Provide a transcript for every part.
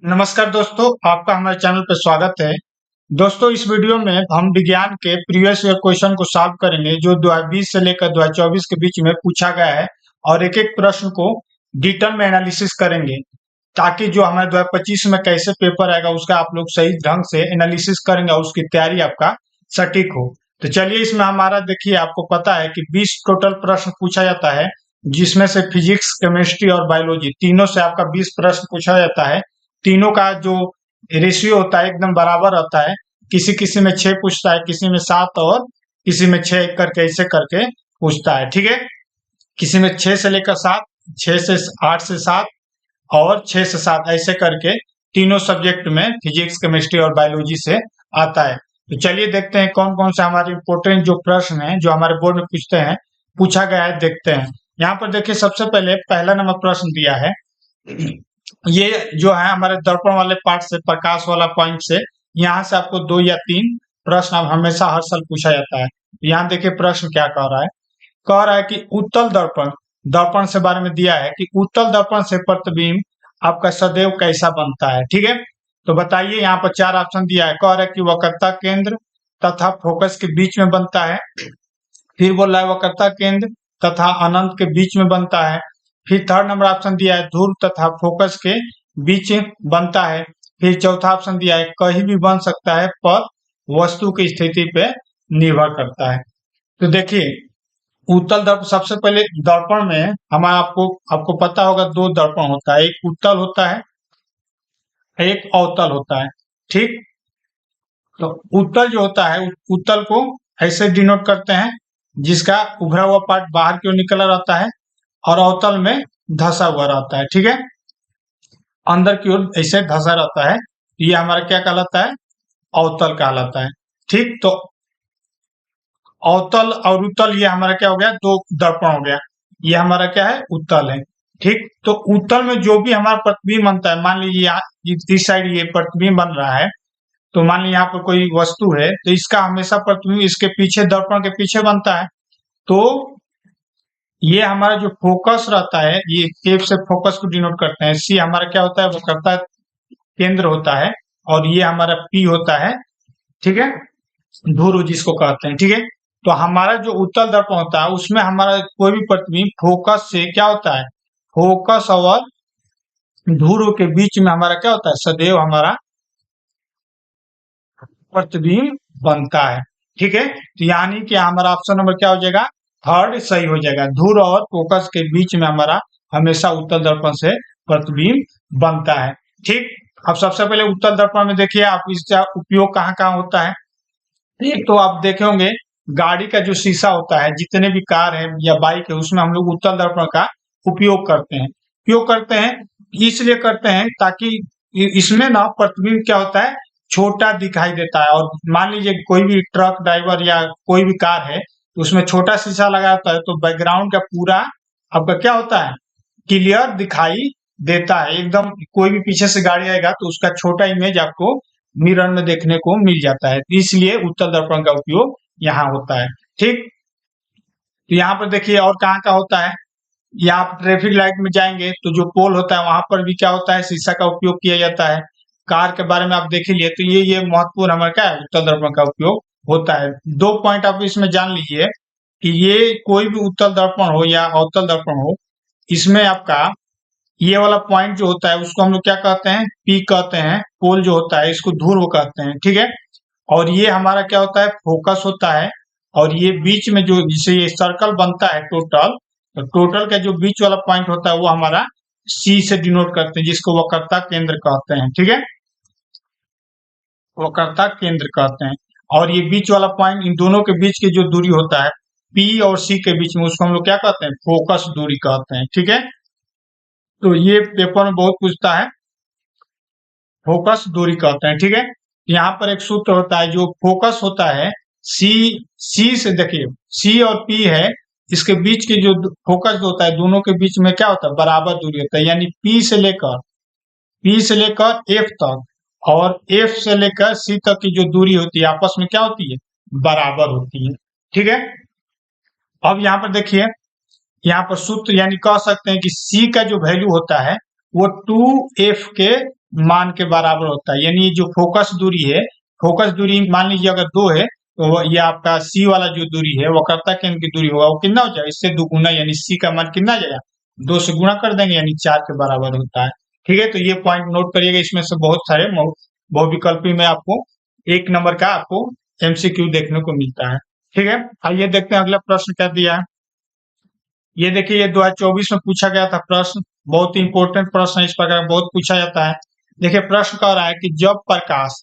नमस्कार दोस्तों, आपका हमारे चैनल पर स्वागत है। दोस्तों, इस वीडियो में हम विज्ञान के प्रीवियस ईयर क्वेश्चन को सॉल्व करेंगे जो 2020 से लेकर 2024 के बीच में पूछा गया है और एक एक प्रश्न को डिटेल में एनालिसिस करेंगे ताकि जो हमारे 2025 में कैसे पेपर आएगा उसका आप लोग सही ढंग से एनालिसिस करेंगे और उसकी तैयारी आपका सटीक हो। तो चलिए, इसमें हमारा देखिए, आपको पता है कि 20 टोटल प्रश्न पूछा जाता है, जिसमें से फिजिक्स, केमिस्ट्री और बायोलॉजी तीनों से आपका 20 प्रश्न पूछा जाता है। तीनों का जो रेशियो होता है एकदम बराबर होता है। किसी किसी में 6 पूछता है, किसी में 7 और किसी में 6 करके ऐसे करके पूछता है। ठीक है, किसी में 6 से लेकर 7, 6 से 8 से 7 और 6 से 7 ऐसे करके तीनों सब्जेक्ट में फिजिक्स, केमिस्ट्री और बायोलॉजी से आता है। तो चलिए देखते हैं कौन कौन से हमारे इंपोर्टेंट जो प्रश्न है जो हमारे बोर्ड में पूछा गया है, देखते हैं। यहाँ पर देखिए, सबसे पहले पहला नंबर प्रश्न दिया है। ये जो है हमारे दर्पण वाले पार्ट से, प्रकाश वाला पॉइंट से, यहाँ से आपको 2 या 3 प्रश्न अब हमेशा हर साल पूछा जाता है। यहाँ देखिए प्रश्न क्या कह रहा है। कह रहा है कि उत्तल दर्पण दर्पण से बारे में दिया है कि उत्तल दर्पण से प्रतिबिंब आपका सदैव कैसा बनता है। ठीक है, तो बताइए। यहाँ पर 4 ऑप्शन दिया है। कह रहा है कि वक्रता केंद्र तथा फोकस के बीच में बनता है। फिर बोल रहा है वक्रता केंद्र तथा अनंत के बीच में बनता है। फिर थर्ड नंबर ऑप्शन दिया है ध्रुव तथा फोकस के बीच बनता है। फिर चौथा ऑप्शन दिया है कहीं भी बन सकता है पर वस्तु की स्थिति पे निर्भर करता है। तो देखिए, उत्तल दर्पण, सबसे पहले दर्पण में हमारा आपको पता होगा 2 दर्पण होता है, एक उत्तल होता है, एक अवतल होता है। ठीक, तो उत्तल जो होता है, उत्तल को ऐसे डिनोट करते हैं जिसका उभरा हुआ पार्ट बाहर की ओर निकला रहता है और अवतल में धंसा हुआ रहता है। ठीक है, अंदर की ओर ऐसे धंसा रहता है। ये हमारा क्या कहलाता है? अवतल कहलाता है। ठीक, तो अवतल और उत्तल ये हमारा क्या हो गया? 2 दर्पण हो गया। ये हमारा क्या है? उत्तल है। ठीक, तो उत्तल में जो भी हमारा प्रतिबिंब बनता है, मान लीजिए इस साइड ये प्रतिबिंब बन रहा है, तो मान लीजिए यहाँ पर कोई वस्तु है, तो इसका हमेशा प्रतिबिंब इसके पीछे, दर्पण के पीछे बनता है। तो ये हमारा जो फोकस रहता है, ये एफ से फोकस को डिनोट करते हैं। सी हमारा क्या होता है? वक्रता केंद्र होता है। और ये हमारा पी होता है, ठीक है, ध्रुव जिसको कहते हैं। ठीक है, तो हमारा जो उत्तल दर्पण होता है उसमें हमारा कोई भी प्रतिबिंब फोकस से क्या होता है? फोकस और ध्रुव के बीच में हमारा क्या होता है? सदैव हमारा प्रतिबिंब बनता है। ठीक है, तो यानी कि हमारा ऑप्शन नंबर क्या हो जाएगा? थर्ड सही हो जाएगा। ध्रुव और फोकस के बीच में हमारा हमेशा उत्तल दर्पण से प्रतिबिंब बनता है। ठीक, अब सबसे पहले उत्तल दर्पण में देखिए आप इसका उपयोग कहाँ कहाँ होता है। एक तो आप देखे होंगे गाड़ी का जो शीशा होता है, जितने भी कार है या बाइक है, उसमें हम लोग उत्तल दर्पण का उपयोग करते हैं। क्यों करते हैं? इसलिए करते हैं ताकि इसमें ना प्रतिबिंब क्या होता है? छोटा दिखाई देता है। और मान लीजिए कोई भी ट्रक ड्राइवर या कोई भी कार है, तो उसमें छोटा शीशा लगा होता है, तो बैकग्राउंड का पूरा आपका क्या होता है? क्लियर दिखाई देता है एकदम। कोई भी पीछे से गाड़ी आएगा तो उसका छोटा इमेज आपको मिरर में देखने को मिल जाता है। इसलिए उत्तल दर्पण का उपयोग यहाँ होता है। ठीक, तो यहाँ पर देखिए और कहाँ का होता है। यहाँ पर ट्रैफिक लाइट में जाएंगे तो जो पोल होता है वहां पर भी क्या होता है? शीशा का उपयोग किया जाता है। कार के बारे में आप देख लिए, तो ये महत्वपूर्ण हमारा क्या है? उत्तल दर्पण का उपयोग होता है। 2 पॉइंट आप इसमें जान लीजिए कि ये कोई भी उत्तल दर्पण हो या अवतल दर्पण हो, इसमें आपका ये वाला पॉइंट जो होता है उसको हम लोग क्या कहते हैं? पी कहते हैं। पोल जो होता है इसको ध्रुव कहते हैं। ठीक है, और ये हमारा क्या होता है? फोकस होता है। और ये बीच में जो जिसे ये सर्कल बनता है टोटल, तो टोटल का जो बीच वाला पॉइंट होता है वो हमारा सी से डिनोट करते हैं, जिसको वक्रता केंद्र कहते हैं। ठीक है, वक्रता केंद्र कहते हैं। और ये बीच वाला पॉइंट, इन दोनों के बीच की जो दूरी होता है पी और सी के बीच में, उसको हम लोग क्या कहते हैं? फोकस दूरी कहते हैं। ठीक है, तो ये पेपर में बहुत पूछता है, फोकस दूरी कहते हैं। ठीक है, यहाँ पर एक सूत्र होता है, जो फोकस होता है सी, सी से देखिए सी और पी है, इसके बीच की जो फोकस होता है दोनों के बीच में क्या होता है? बराबर दूरी होता है। यानी पी से लेकर एफ तक और एफ से लेकर सी तक की जो दूरी होती है आपस में क्या होती है? बराबर होती है। ठीक है, अब यहाँ पर देखिए, यहाँ पर सूत्र यानी कह सकते हैं कि सी का जो वैल्यू होता है वो 2f के मान के बराबर होता है। यानी जो फोकस दूरी है, फोकस दूरी मान लीजिए अगर 2 है तो ये आपका सी वाला जो दूरी है वक्रता केंद्र की दूरी होगा वो कितना हो जाएगा, इससे दुगुना, यानी सी का मान कितना आ जाएगा, 2 से गुणा कर देंगे यानी 4 के बराबर होता है। ठीक है, तो ये पॉइंट नोट करिएगा। इसमें से बहुत सारे बहुविकल्पी में आपको 1 नंबर का आपको एमसीक्यू देखने को मिलता है। ठीक है, आइए देखते हैं अगला प्रश्न क्या दिया है। ये देखिए, ये 2024 में पूछा गया था प्रश्न, बहुत ही इंपॉर्टेंट प्रश्न है, इस प्रकार बहुत पूछा जाता है। देखिए प्रश्न कह रहा है कि जब प्रकाश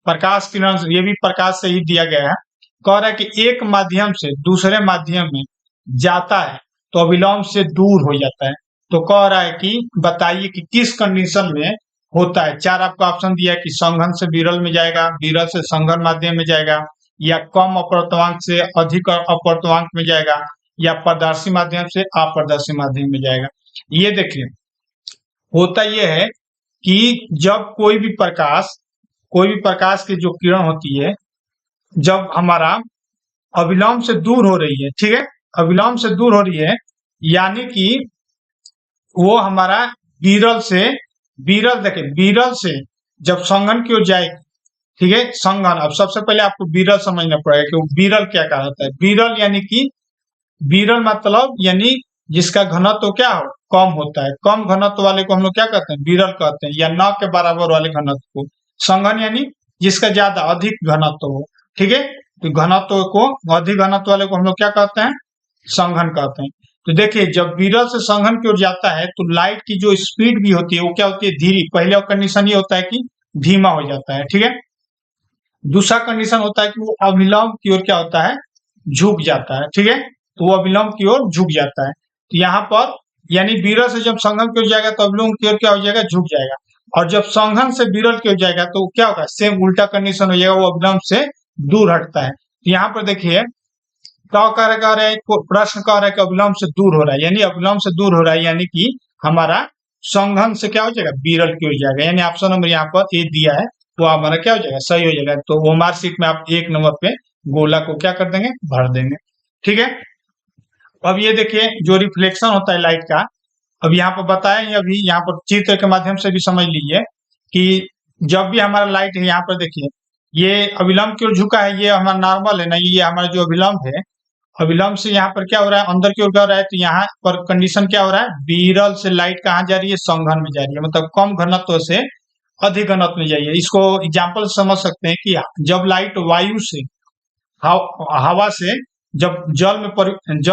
प्रकाश किरण, ये भी प्रकाश से ही दिया गया है, कह रहा है कि एक माध्यम से दूसरे माध्यम में जाता है तो अविलोम से दूर हो जाता है। तो कह रहा है कि बताइए कि किस कंडीशन में होता है। 4 आपको ऑप्शन दिया है कि संघन से विरल में जाएगा, विरल से संघन माध्यम में जाएगा, या कम अपवर्तनांक से अधिक अपवर्तनांक में जाएगा, या पारदर्शी माध्यम से अपारदर्शी माध्यम में जाएगा। ये देखिए, होता यह है कि जब कोई भी प्रकाश की जो किरण होती है, जब हमारा अविलोम से दूर हो रही है, ठीक है, अविलोम से दूर हो रही है, यानी कि वो हमारा विरल से जब संघन की ओर जाएगी, ठीक है, संघन। अब सबसे पहले आपको विरल समझना पड़ेगा कि विरल क्या कहलाता है। विरल यानी कि, विरल मतलब यानी जिसका घनत्व क्या हो, कम होता है। कम घनत्व वाले को हम लोग क्या कहते हैं, विरल कहते हैं, या न के बराबर वाले घनत्व को। संघन यानी जिसका ज्यादा अधिक घनत्व हो, ठीक है, तो घनत्व को, अधिक घनत्व वाले को हम लोग क्या कहते हैं, संघन कहते हैं। तो देखिए, जब विरल से संघन की ओर जाता है तो लाइट की जो स्पीड भी होती है वो क्या होती है, धीरे। पहले कंडीशन ये होता है कि धीमा हो जाता है, ठीक है। दूसरा कंडीशन होता है कि वो अविलोम की ओर क्या होता है, झुक जाता है, ठीक है, तो वो अविलोम की ओर झुक जाता है। तो यहाँ पर यानी विरल से जब संघन की ओर जाएगा तो अविलोम की ओर क्या हो जाएगा, झुक जाएगा। और जब संघन से विरल की ओर जाएगा तो क्या होगा, सेम उल्टा कंडीशन हो जाएगा, वो अविलोम से दूर हटता है। तो यहाँ पर देखिए क्या कह रहा है, प्रश्न कह रहा है कि अविलोम से दूर हो रहा है, यानी अविलोम से दूर हो रहा है, यानी कि हमारा संघन से क्या हो जाएगा, विरल की ओर जाएगा। यानी ऑप्शन नंबर यहाँ पर ए दिया है तो हमारा क्या हो जाएगा, सही हो जाएगा। तो वो मार्कशीट में आप 1 नंबर पे गोला को क्या कर देंगे, भर देंगे। ठीक है, अब ये देखिए जो रिफ्लेक्शन होता है लाइट का, अब यहाँ पर बताया, अभी यहाँ पर चित्र के माध्यम से भी समझ लीजिए कि जब भी हमारा लाइट है, यहाँ पर देखिए ये अविलंब की ओर झुका है, ये हमारा नॉर्मल है ना, ये हमारा जो अविलंब है, अविलंब से यहाँ पर क्या हो रहा है, अंदर की ओर जा रहा है। तो यहाँ पर कंडीशन क्या हो रहा है, विरल से लाइट कहाँ जा रही है, संघन में जा रही है, मतलब कम घनत्व से अधिक घनत्व में जाइए। इसको एग्जाम्पल समझ सकते हैं कि जब लाइट वायु से, हवा से जब जल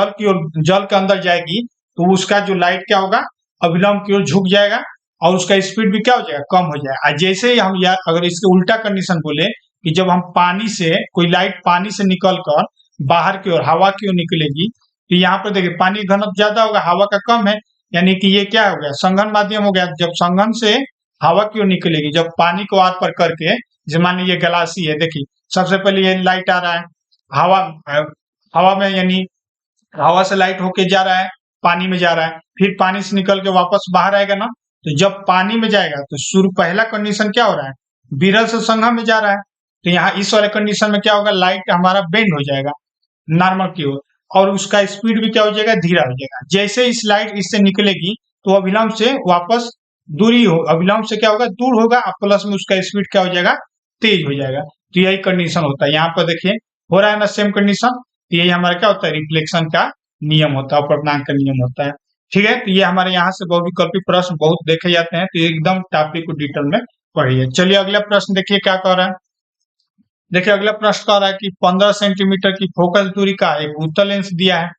की ओर, जल के अंदर जाएगी तो उसका जो लाइट क्या होगा, अविलंब की ओर झुक जाएगा और उसका स्पीड भी क्या हो जाएगा, कम हो जाएगा। जैसे ही हम अगर इसके उल्टा कंडीशन बोले कि जब हम पानी से, कोई लाइट पानी से निकल कर बाहर की ओर, हवा की ओर निकलेगी, तो यहाँ पर देखिए पानी घनत्व ज्यादा होगा, हवा का कम है, यानी कि ये क्या हो गया, संघन माध्यम हो गया। जब संघन से हवा की ओर निकलेगी, जब पानी को आर पर करके, जैसे मान लीजिए गलासी है, देखिए सबसे पहले ये लाइट आ रहा है हवा में, यानी हवा से लाइट होके जा रहा है, पानी में जा रहा है, फिर पानी से निकल के वापस बाहर आएगा ना। तो जब पानी में जाएगा तो शुरू पहला कंडीशन क्या हो रहा है, विरल से संघन में जा रहा है, तो यहाँ इस वाले कंडीशन में क्या होगा, लाइट हमारा बेंड हो जाएगा नॉर्मल की ओर, और उसका स्पीड भी क्या हो जाएगा, धीरा हो जाएगा। जैसे इस लाइट इससे निकलेगी तो अविलंब से वापस दूरी हो, अविलंब से क्या होगा, दूर होगा, प्लस में उसका स्पीड क्या हो जाएगा, तेज हो जाएगा। तो यही कंडीशन होता है। यहाँ पर देखिए हो रहा है ना सेम कंडीशन, तो यही हमारा क्या होता है, रिफ्लेक्शन का नियम होता है, अपवर्तनांक का नियम होता है। ठीक है, तो ये हमारे यहाँ से बहुविकल्पी प्रश्न बहुत देखे जाते हैं, तो एकदम टॉपिक को डिटेल में पढ़िए। चलिए अगला प्रश्न देखिए क्या कह रहा है। देखिए अगला प्रश्न कह रहा है कि 15 सेंटीमीटर की फोकस दूरी का एक उत्तल लेंस दिया है,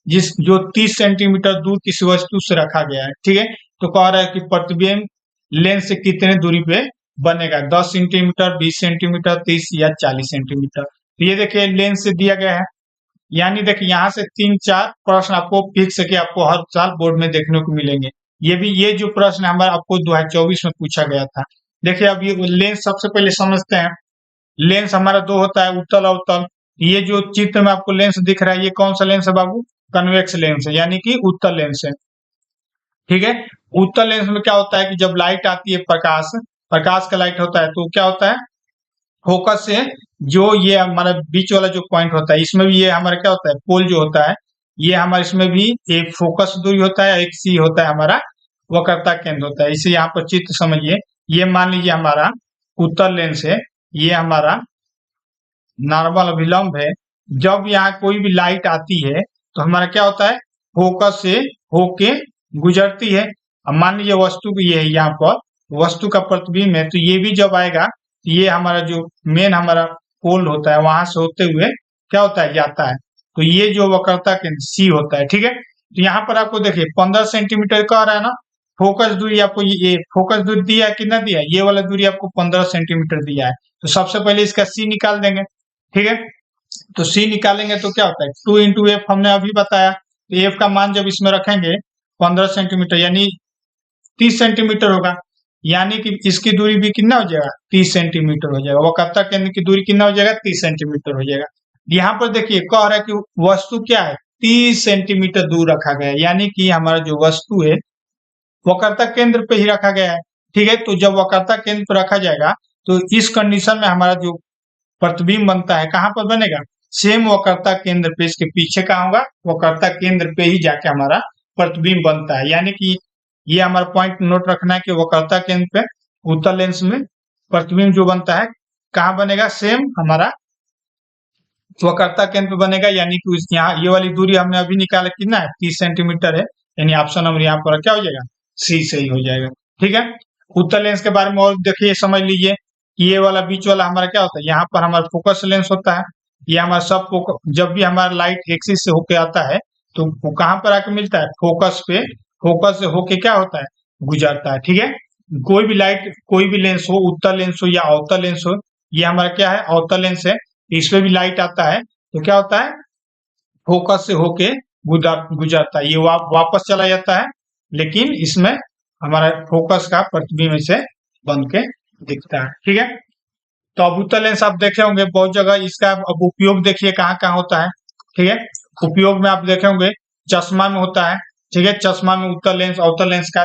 जो 30 सेंटीमीटर दूर किसी वस्तु से रखा गया है। ठीक है, तो कह रहा है कि प्रतिबिंब लेंस से कितने दूरी पे बनेगा, 10 सेंटीमीटर, 20 सेंटीमीटर, 30 या 40 सेंटीमीटर। तो ये देखिए लेंस से दिया गया है, यानी देखिए यहाँ से 3-4 प्रश्न आपको फिक्स है कि आपको हर साल बोर्ड में देखने को मिलेंगे। ये जो प्रश्न हमारा आपको 2024 में पूछा गया था। देखिए अब ये लेंस सबसे पहले समझते हैं। लेंस हमारा 2 होता है, उत्तल और अवतल। ये जो चित्र में आपको लेंस दिख रहा है, ये कौन सा लेंस है बाबू, कन्वेक्स लेंस है, यानी कि उत्तल लेंस है। ठीक है, उत्तल लेंस में क्या होता है कि जब लाइट आती है, प्रकाश का लाइट होता है, तो क्या होता है, फोकस से जो ये हमारा बीच वाला जो पॉइंट होता है, इसमें भी ये हमारा क्या होता है, पोल जो होता है, ये हमारा इसमें भी एक फोकस दूरी होता है, एक सी होता है हमारा वक्रता केंद्र होता है। इसे यहाँ पर चित्र समझिए, ये मान लीजिए हमारा उत्तर लेंस है, ये हमारा नॉर्मल अभिलंब है। जब यहाँ कोई भी लाइट आती है तो हमारा क्या होता है, फोकस से होके गुजरती है। अब मान लीजिए वस्तु ये है, यहाँ पर वस्तु का प्रतिबिंब है, तो ये भी जब आएगा तो ये हमारा जो मेन हमारा पोल होता है वहां से होते हुए क्या होता है, जाता है। तो ये जो वक्रता केंद्र सी होता है, ठीक है। तो यहाँ पर आपको देखिए 15 सेंटीमीटर कह रहा है ना, फोकस दूरी आपको ये फोकस दूरी दिया है, कितना दिया है, ये वाला दूरी आपको 15 सेंटीमीटर दिया है। तो सबसे पहले इसका सी निकाल देंगे, ठीक है। तो सी निकालेंगे तो क्या होता है, 2 इंटू एफ हमने अभी बताया। तो एफ का मान जब इसमें रखेंगे 15 सेंटीमीटर यानी 30 सेंटीमीटर होगा, यानी कि इसकी दूरी भी कितना हो जाएगा, 30 सेंटीमीटर हो जाएगा। वक्रता केंद्र की दूरी कितना हो जाएगा, 30 सेंटीमीटर हो जाएगा। यहाँ पर देखिए कह रहा है कि वस्तु क्या है, 30 सेंटीमीटर दूर रखा गया है, यानी कि हमारा जो वस्तु है वक्रता केंद्र पे ही रखा गया है, ठीक है। तो जब वक्रता केंद्र पर रखा जाएगा तो इस कंडीशन में हमारा जो प्रतिबिंब बनता है कहाँ पर बनेगा, सेम वक्रता केंद्र पे, इसके पीछे कहाँ होगा, वक्रता केंद्र पे ही जाके हमारा प्रतिबिंब बनता है। यानी कि ये हमारा पॉइंट नोट रखना है कि वक्रता केंद्र पे उत्तल लेंस में प्रतिबिंब जो बनता है कहाँ बनेगा, सेम हमारा वक्रता केंद्र पे बनेगा। यानी कि यहाँ ये वाली दूरी हमने अभी निकाला कितना है, 30 सेंटीमीटर है, यानी ऑप्शन नंबर यहाँ पर क्या हो जाएगा, सी सही हो जाएगा, ठीक है। उत्तल लेंस के बारे में और देखिए समझ लीजिए, ये वाला बीच वाला हमारा क्या होता है, यहाँ पर हमारा फोकस लेंस होता है। ये हमारा सब फोकस, जब भी हमारा लाइट एक्सिस से होके आता है तो वो कहाँ पर आके मिलता है, फोकस पे, फोकस से होके क्या होता है, गुजरता है, ठीक है। कोई भी लाइट, कोई भी लेंस हो, उत्तल लेंस हो या अवतल लेंस हो, ये हमारा क्या है, अवतल लेंस है। इसमें भी लाइट आता है तो क्या होता है, फोकस से होके गुजरता है, ये वापस चला जाता है, लेकिन इसमें हमारा फोकस का प्रतिबिंब से बन के दिखता है, ठीक है। तो अब उत्तल लेंस आप देखे होंगे बहुत जगह, इसका अब उपयोग देखिए कहाँ कहाँ होता है, ठीक है। उपयोग में आप देखे होंगे चश्मा में होता है, ठीक है। चश्मा में उत्तल लेंस अवतल लेंस का,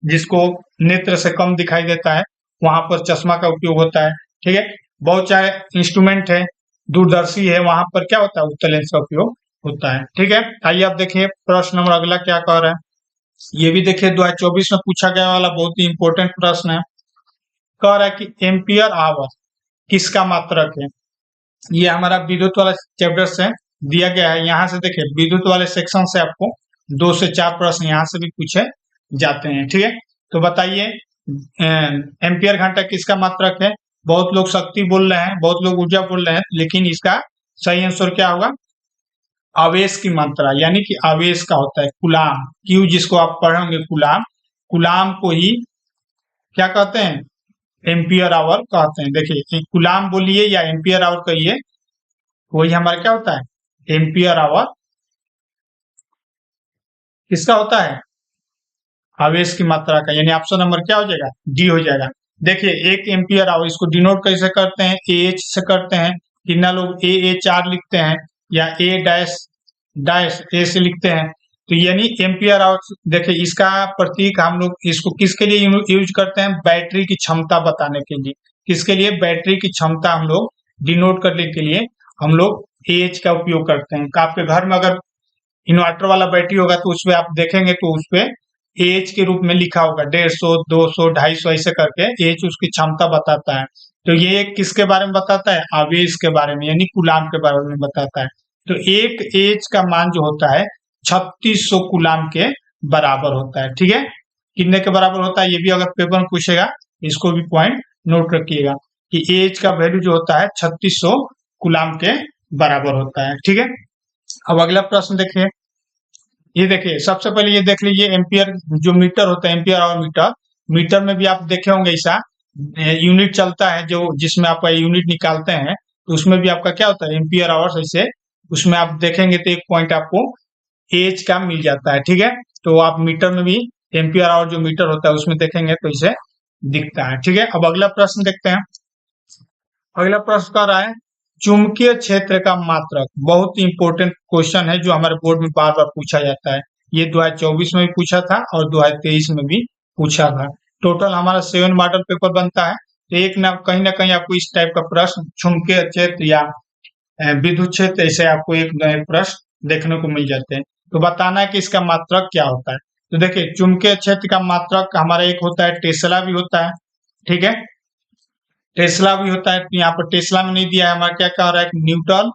जिसको नेत्र से कम दिखाई देता है वहां पर चश्मा का उपयोग होता है, ठीक है। बहुत सारे इंस्ट्रूमेंट है, दूरदर्शी है, वहां पर क्या होता है, उत्तल लेंस का उपयोग होता है, ठीक है। आइए आप देखिए प्रश्न नंबर अगला क्या कह रहा है। ये भी देखिए 2024 में पूछा गया वाला बहुत ही इंपॉर्टेंट प्रश्न है। कह रहा है कि एम्पियर आवर किसका मात्रक है। ये हमारा विद्युत वाला चैप्टर से दिया गया है। यहाँ से देखिए विद्युत वाले सेक्शन से आपको 2 से 4 प्रश्न यहाँ से भी पूछे जाते हैं, ठीक है। तो बताइए एम्पियर घंटा किसका मात्रक है। बहुत लोग शक्ति बोल रहे हैं, बहुत लोग ऊर्जा बोल रहे हैं, लेकिन इसका सही आंसर क्या होगा, आवेश की मात्रा, यानी कि आवेश का होता है कूलाम, क्यू जिसको आप पढ़ेंगे कूलाम, कूलाम को ही क्या कहते हैं, एम्पियर आवर कहते हैं। देखिए कूलाम बोलिए या एम्पियर आवर कहिए, वही हमारा क्या होता है, एम्पियर आवर किसका होता है, आवेश की मात्रा का, यानी ऑप्शन नंबर क्या हो जाएगा, डी हो जाएगा। देखिए 1 एम्पियर आवर इसको डिनोट कैसे करते हैं, ए एच से करते हैं, कितना लोग ए चार लिखते हैं या ए डैश डैश ए से लिखते हैं। तो यानी एम्पियर आवर, देखिए इसका प्रतीक हम लोग इसको किसके लिए यूज करते हैं, बैटरी की क्षमता बताने के लिए। किसके लिए, बैटरी की क्षमता हम लोग डिनोट करने के लिए हम लोग एच का उपयोग करते हैं। आपके घर में अगर इन्वर्टर वाला बैटरी होगा तो उसपे आप देखेंगे तो उसपे एच के रूप में लिखा होगा 150, 200, 250 ऐसे करके एच उसकी क्षमता बताता है। तो ये किसके बारे में बताता है, आवेश के बारे में, यानी कूलाम के बारे में बताता है। तो एक एच का मान जो होता है 3600 कूलाम के बराबर होता है, ठीक है। कितने के बराबर होता है, ये भी अगर पेपर में पूछेगा इसको भी पॉइंट नोट रखिएगा कि एच का वैल्यू जो होता है 3600 कूलाम के बराबर होता है, ठीक है। अब अगला प्रश्न देखिए, ये देखिए सबसे पहले ये देख लीजिए एम्पियर जो मीटर होता है, एम्पियर आवर मीटर, मीटर में भी आप देखे होंगे ऐसा यूनिट चलता है जो जिसमें आप यूनिट निकालते हैं, तो उसमें भी आपका क्या होता है, एम्पियर आवर्स, ऐसे उसमें आप देखेंगे तो एक पॉइंट आपको एच का मिल जाता है, ठीक है। तो आप मीटर में भी एम्पियर आवर जो मीटर होता है उसमें देखेंगे तो इसे दिखता है, ठीक है। अब अगला प्रश्न देखते हैं। अगला प्रश्न कर रहा है चुंबकीय क्षेत्र का मात्रक, बहुत ही इंपॉर्टेंट क्वेश्चन है जो हमारे बोर्ड में बार बार पूछा जाता है। ये 2024 में भी पूछा था और 2023 में भी पूछा था। टोटल हमारा 7 मॉडल पेपर बनता है, तो एक ना कहीं आपको इस टाइप का प्रश्न चुंबकीय क्षेत्र या विद्युत क्षेत्र ऐसे आपको एक नए प्रश्न देखने को मिल जाते हैं। तो बताना है कि इसका मात्रक क्या होता है। तो देखिए चुंबकीय क्षेत्र का मात्रक हमारा एक होता है टेस्ला भी होता है, ठीक है। टेस्ला भी होता है, तो यहाँ पर टेस्ला में नहीं दिया है, हमारा क्या क्या हो रहा है, न्यूटन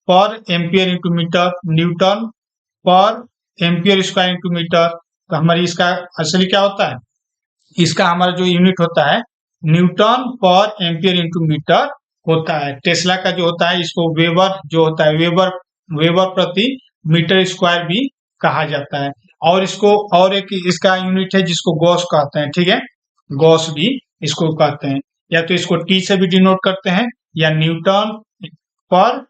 पर एम्पियर इंटू मीटर, न्यूटन पर एम्पियर स्क्वायर इंटू मीटर। तो हमारी इसका असली क्या होता है, इसका हमारा जो यूनिट होता है न्यूटन पर एम्पियर इंटू मीटर होता है। टेस्ला का जो होता है इसको वेबर जो होता है, वेबर वेबर प्रति मीटर स्क्वायर भी कहा जाता है। और इसको और एक इसका यूनिट है जिसको गॉस कहते हैं, ठीक है, गॉस भी इसको कहते हैं। या तो इसको टी से भी डिनोट करते हैं या न्यूटन पर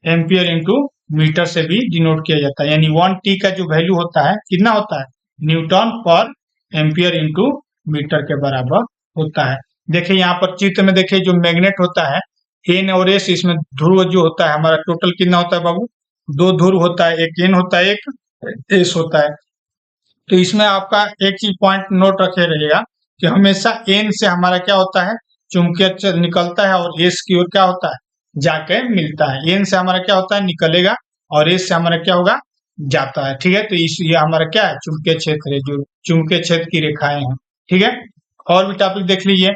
एम्पियर इंटू मीटर से भी डिनोट किया जाता है। यानी 1T का जो वैल्यू होता है कितना होता है, न्यूटन पर एम्पियर इंटू मीटर के बराबर होता है। देखिए यहाँ पर चित्र में देखिए जो मैग्नेट होता है एन और एस, इसमें ध्रुव जो होता है हमारा टोटल कितना होता है बाबू, 2 ध्रुव होता है, एक एन होता है एक एस होता है। तो इसमें आपका एक चीज पॉइंट नोट रखे रहेगा कि हमेशा एन से हमारा क्या होता है, चुंबकीय निकलता है और एस की ओर क्या होता है जाके मिलता है। एन से हमारा क्या होता है निकलेगा और एस से हमारा क्या होगा जाता है, ठीक है। तो इस ये हमारा क्या है चुंबकीय क्षेत्र है, जो चुंबकीय क्षेत्र की रेखाएं हैं, ठीक है। और भी टॉपिक देख लीजिए,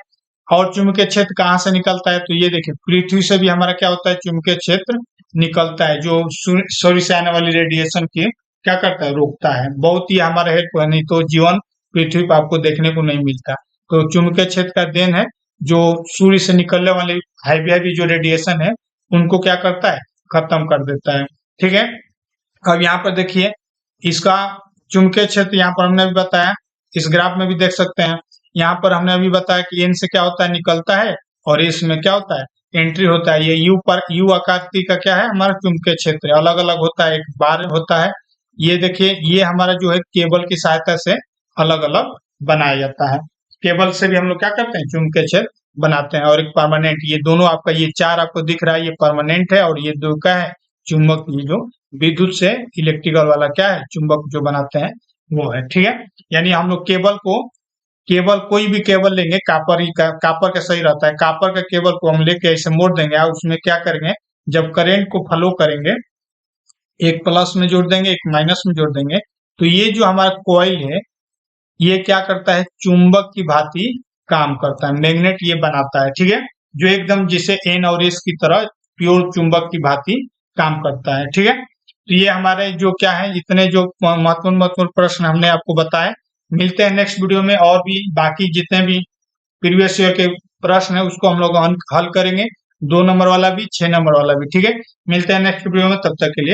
और चुंबकीय क्षेत्र कहाँ से निकलता है, तो ये देखिए पृथ्वी से भी हमारा क्या होता है चुंबकीय क्षेत्र निकलता है, जो सूर्य से आने वाली रेडिएशन की क्या करता है रोकता है। बहुत ही हमारा हेल्प है, नहीं तो जीवन पृथ्वी पर आपको देखने को नहीं मिलता। तो चुंबकीय क्षेत्र का देन है जो सूर्य से निकलने वाले हैवी हैवी जो रेडिएशन है उनको क्या करता है खत्म कर देता है, ठीक है। अब यहाँ पर देखिए इसका चुंबकीय क्षेत्र यहाँ पर हमने भी बताया, इस ग्राफ में भी देख सकते हैं। यहाँ पर हमने अभी बताया कि एन से क्या होता है निकलता है और एस में क्या होता है एंट्री होता है। ये यू आकृति का क्या है हमारा चुंबकीय क्षेत्र, अलग अलग होता है, एक बार होता है। ये देखिए ये हमारा जो है केबल की सहायता से अलग अलग बनाया जाता है। केबल से भी हम लोग क्या करते हैं चुंबकीय क्षेत्र बनाते हैं। और एक परमानेंट, ये दोनों आपका ये चार आपको दिख रहा है ये परमानेंट है, और ये दो क्या है चुंबक, ये जो विद्युत से इलेक्ट्रिकल वाला क्या है चुंबक जो बनाते हैं वो है, ठीक है। यानी हम लोग केबल कोई भी केबल लेंगे, कापर का सही रहता है, कापर का केबल को हम लेके ऐसे मोड़ देंगे और उसमें क्या करेंगे जब करंट को फ्लो करेंगे एक प्लस में जोड़ देंगे एक माइनस में जोड़ देंगे, तो ये जो हमारा कॉइल है ये क्या करता है चुंबक की भांति काम करता है, मैग्नेट ये बनाता है, ठीक है, जो एकदम जिसे एन और एस की तरह प्योर चुंबक की भांति काम करता है, ठीक है। तो ये हमारे जो क्या है इतने जो महत्वपूर्ण प्रश्न हमने आपको बताए। मिलते हैं नेक्स्ट वीडियो में, और भी बाकी जितने भी प्रीवियस ईयर के प्रश्न है उसको हम लोग हल करेंगे, 2 नंबर वाला भी 6 नंबर वाला भी, ठीक है। मिलते हैं नेक्स्ट वीडियो में, तब तक के लिए।